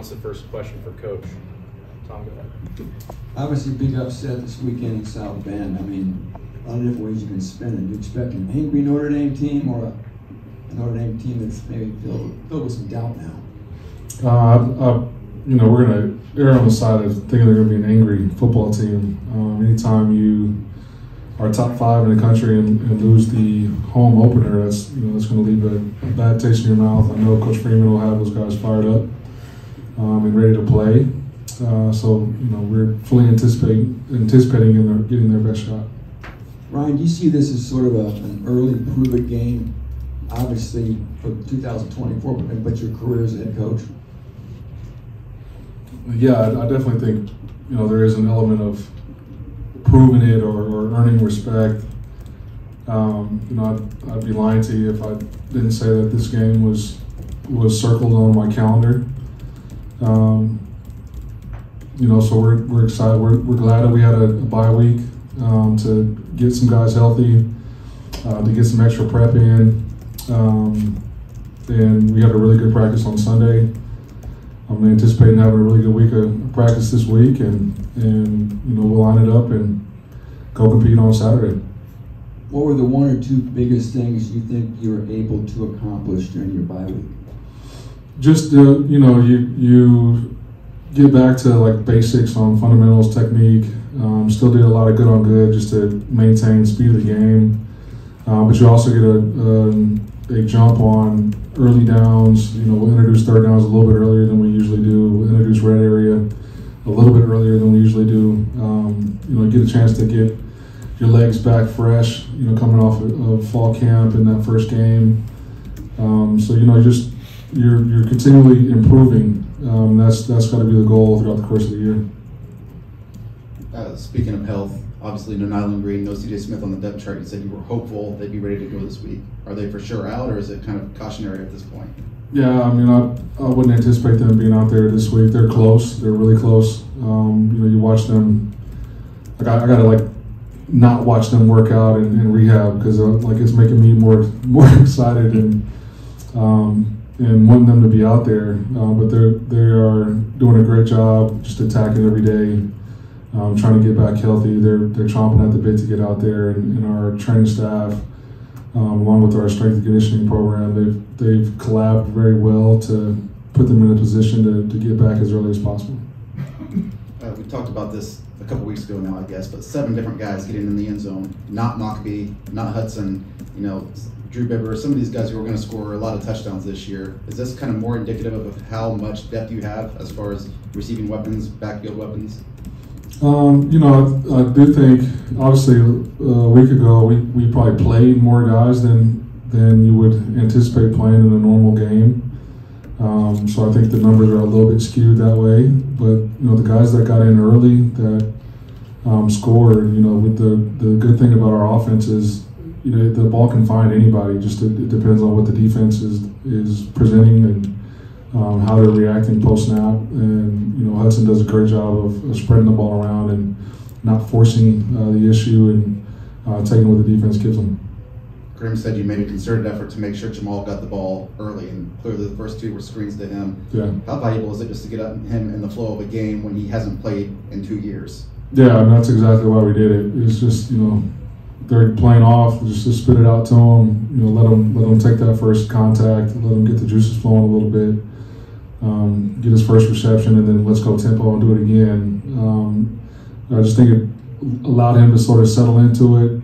wants the first question for Coach? Tom, go ahead. Obviously, big upset this weekend in South Bend. I mean, a lot of different ways you can spin it. Do you expect an angry Notre Dame team or a Notre Dame team that's maybe filled with some doubt now? We're going to err on the side of thinking they're going to be an angry football team. Anytime you are top 5 in the country and lose the home opener, that's going to leave a bad taste in your mouth. I know Coach Freeman will have those guys fired up and ready to play. So we're fully anticipating getting their best shot. Ryan, do you see this as sort of an early prove-it game, obviously for 2024, but your career as a head coach? Yeah, I definitely think there is an element of proving it or earning respect. I'd be lying to you if I didn't say that this game was circled on my calendar. So we're excited. We're glad that we had a bye week to get some guys healthy, to get some extra prep in, and we had a really good practice on Sunday. I'm anticipating having a really good week of practice this week, and we'll line it up and go compete on Saturday. What were the 1 or 2 biggest things you think you were able to accomplish during your bye week? Just you get back to like basics on fundamentals, technique. Still did a lot of good on good just to maintain the speed of the game. But you also get a jump on early downs. We'll introduce third downs a little bit earlier than we usually do. We'll introduce red area a little bit earlier than we usually do. Get a chance to get your legs back fresh, coming off of fall camp in that first game. You're continually improving. That's got to be the goal throughout the course of the year. Speaking of health, obviously no Nyland Green, no C.J. Smith on the depth chart. You said you were hopeful they'd be ready to go this week. Are they for sure out, or is it kind of cautionary at this point? Yeah, I wouldn't anticipate them being out there this week. They're close. They're really close. You watch them. I gotta not watch them work out and rehab because it's making me more excited and wanting them to be out there. But they are doing a great job just attacking every day. Trying to get back healthy. They're chomping at the bit to get out there, and our training staff, along with our strength and conditioning program, they've collabed very well to put them in a position to get back as early as possible. We talked about this a couple weeks ago now, I guess, but 7 different guys getting in the end zone. Not Mockbee, not Hudson, Drew Bibber, some of these guys who are going to score a lot of touchdowns this year. Is this kind of more indicative of how much depth you have as far as receiving weapons, backfield weapons? I do think, obviously, a week ago, we probably played more guys than you would anticipate playing in a normal game. So I think the numbers are a little bit skewed that way. But, the guys that got in early that scored, with the good thing about our offense is, the ball can find anybody. Just it depends on what the defense is presenting and how they're reacting post-snap. And, Hudson does a great job of spreading the ball around and not forcing the issue and taking what the defense gives them. Grim said you made a concerted effort to make sure Jamal got the ball early, and clearly the first 2 were screens to him. Yeah. How valuable is it just to get him in the flow of a game when he hasn't played in 2 years? Yeah, and that's exactly why we did it. It's just, they're playing off, just to spit it out to him, let them take that first contact, let them get the juices flowing a little bit. Get his first reception, and then let's go tempo and do it again. I just think it allowed him to sort of settle into it,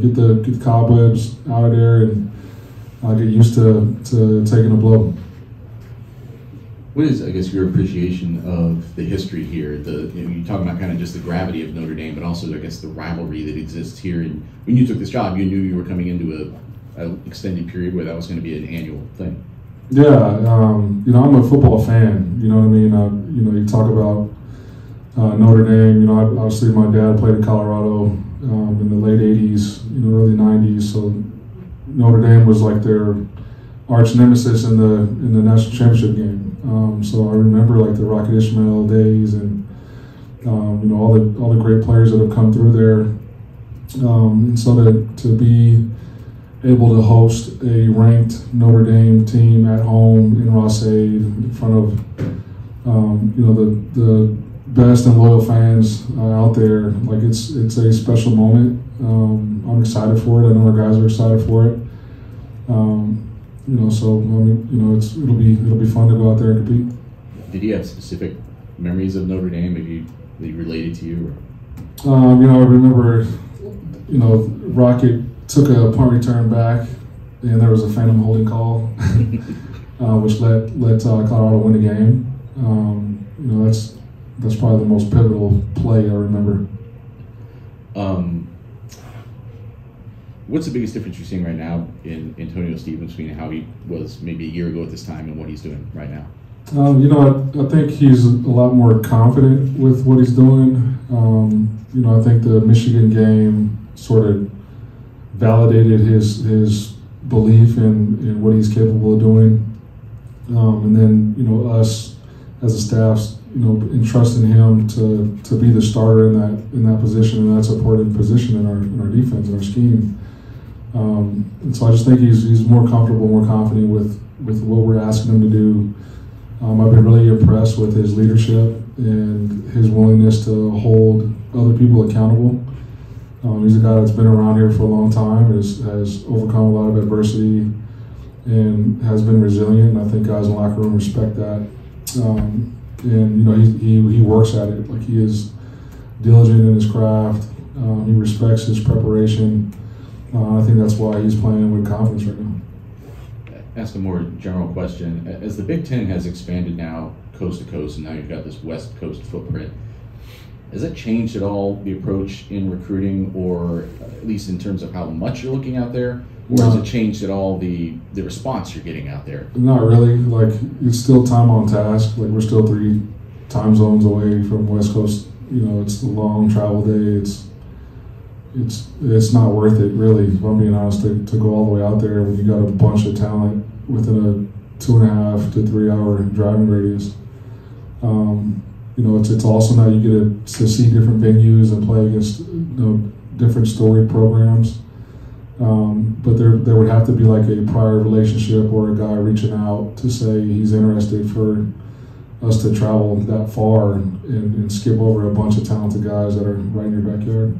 get the cobwebs out of there, and get used to taking a blow. What is, I guess, your appreciation of the history here? You talk about kind of just the gravity of Notre Dame, but also, I guess, the rivalry that exists here. And when you took this job, you knew you were coming into an extended period where that was going to be an annual thing. Yeah, I'm a football fan. You know what I mean? You talk about Notre Dame. Obviously my dad played in Colorado in the late '80s, early '90s. So Notre Dame was like their arch nemesis in the national championship game. So I remember like the Rocket Ishmael days and all the great players that have come through there. And so to be able to host a ranked Notre Dame team at home in Ross-Ade in front of you know, the best and loyal fans out there. Like it's a special moment. I'm excited for it. I know our guys are excited for it. You know, so I mean, you know, it'll be fun to go out there and compete. Did you have specific memories of Notre Dame, maybe that related to you? You know, I remember, you know, Rocket took a punt return back, and there was a phantom holding call, which let Colorado win the game. You know, that's probably the most pivotal play I remember. What's the biggest difference you're seeing right now in Antonio Stevens between how he was maybe a year ago at this time and what he's doing right now? You know, I think he's a lot more confident with what he's doing. You know, I think the Michigan game sort of validated his belief in what he's capable of doing. And then, you know, us as a staff, you know, entrusting him to be the starter in that position, and that's a important position in our defense, in our scheme. And so I just think he's more comfortable, more confident with what we're asking him to do. I've been really impressed with his leadership and his willingness to hold other people accountable. He's a guy that's been around here for a long time, has overcome a lot of adversity, and has been resilient. And I think guys in the locker room respect that. And you know, he works at it. Like, he is diligent in his craft. He respects his preparation. I think that's why he's playing with confidence right now. Ask a more general question. As the Big Ten has expanded now coast to coast, and now you've got this West Coast footprint, has that changed at all the approach in recruiting, or at least in terms of how much you're looking out there? Or has it changed at all the response you're getting out there? Not really. Like, it's still time on task. Like, we're still 3 time zones away from West Coast. You know, it's a long travel day. It's not worth it, really, if I'm being honest, to go all the way out there when you got a bunch of talent within a 2.5 to 3 hour driving radius. You know, it's awesome that you get to see different venues and play against, you know, different storied programs. But there would have to be like a prior relationship or a guy reaching out to say he's interested for us to travel that far and skip over a bunch of talented guys that are right in your backyard.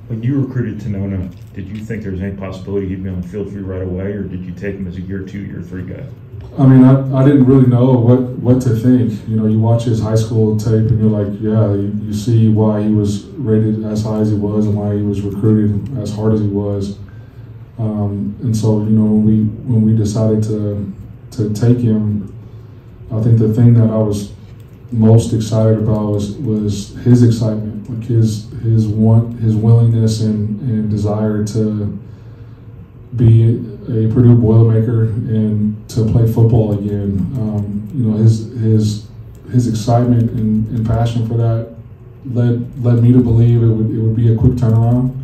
When you recruited Tanona, did you think there was any possibility he'd be on the field for you right away, or did you take him as a year 2, year 3 guy? I mean, I didn't really know what to think. You know, you watch his high school tape and you're like, yeah, you see why he was rated as high as he was and why he was recruited as hard as he was. And so, you know, when we decided to take him, I think the thing that I was most excited about was his excitement, like his willingness and desire to be a Purdue Boilermaker and to play football again. You know, his excitement and passion for that led me to believe it would be a quick turnaround.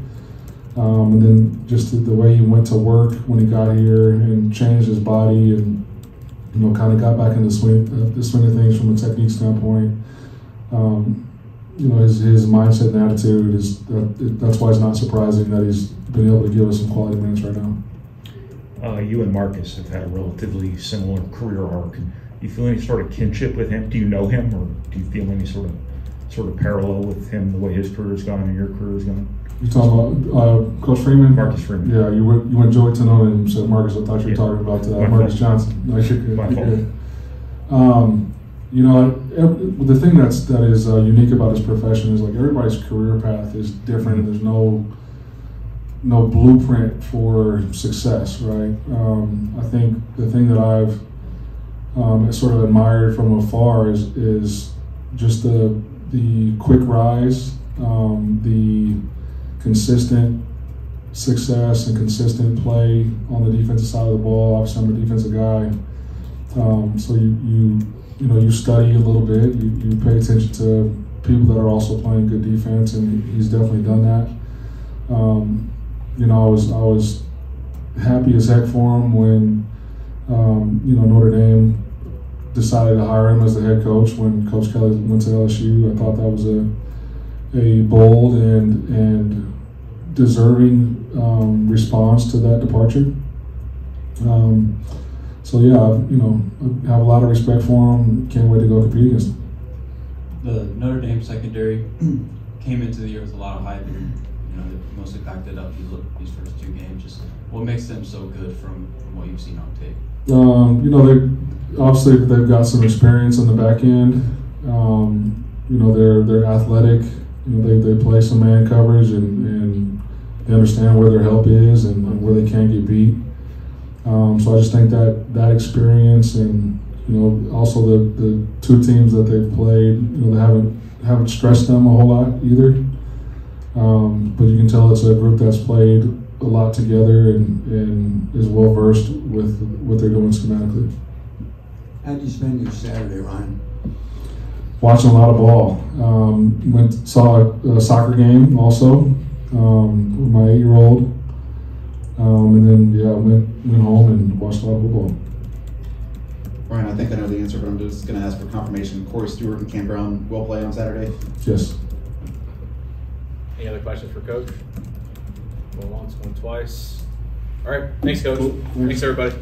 And then just the way he went to work when he got here and changed his body and, you know, kind of got back in the swing of things from a technique standpoint. You know, his mindset and attitude that's why it's not surprising that he's been able to give us some quality minutes right now. You and Marcus have had a relatively similar career arc. Do you feel any sort of kinship with him? Do you know him, or do you feel any sort of parallel with him, the way his career's gone and your career's gone? You talking about Coach Freeman? Marcus Freeman. Yeah, you went Joey Tanona and said Marcus. I thought you were talking about Marcus Johnson. No, My fault. You know, the thing that is unique about his profession is, like, everybody's career path is different, and there's no blueprint for success, right? I think the thing that I've sort of admired from afar is just the quick rise, the consistent success and consistent play on the defensive side of the ball. Obviously, I'm a defensive guy, so you study a little bit. You pay attention to people that are also playing good defense, and he's definitely done that. You know, I was happy as heck for him when you know, Notre Dame decided to hire him as the head coach when Coach Kelly went to LSU. I thought that was a bold and deserving response to that departure. So yeah, I have a lot of respect for him. Can't wait to go compete against him. The Notre Dame secondary came into the year with a lot of hype, and they mostly backed it up these first 2 games. Just what makes them so good from what you've seen on tape? They obviously they've got some experience on the back end. They're athletic. They play some man coverage and they understand where their help is and where they can't get beat. So I just think that experience and also the 2 teams that they've played, they haven't stressed them a whole lot either. But you can tell it's a group that's played a lot together and is well versed with what they're doing schematically. How'd you spend your Saturday, Ryan? Watching a lot of ball. Saw a soccer game also with my 8-year-old. And then went home and watched a lot of football. Ryan, I think I know the answer, but I'm just going to ask for confirmation. Corey Stewart and Cam Brown will play on Saturday? Yes. Any other questions for Coach? Going once, going twice. All right. Thanks, Coach. Cool. Thanks, everybody.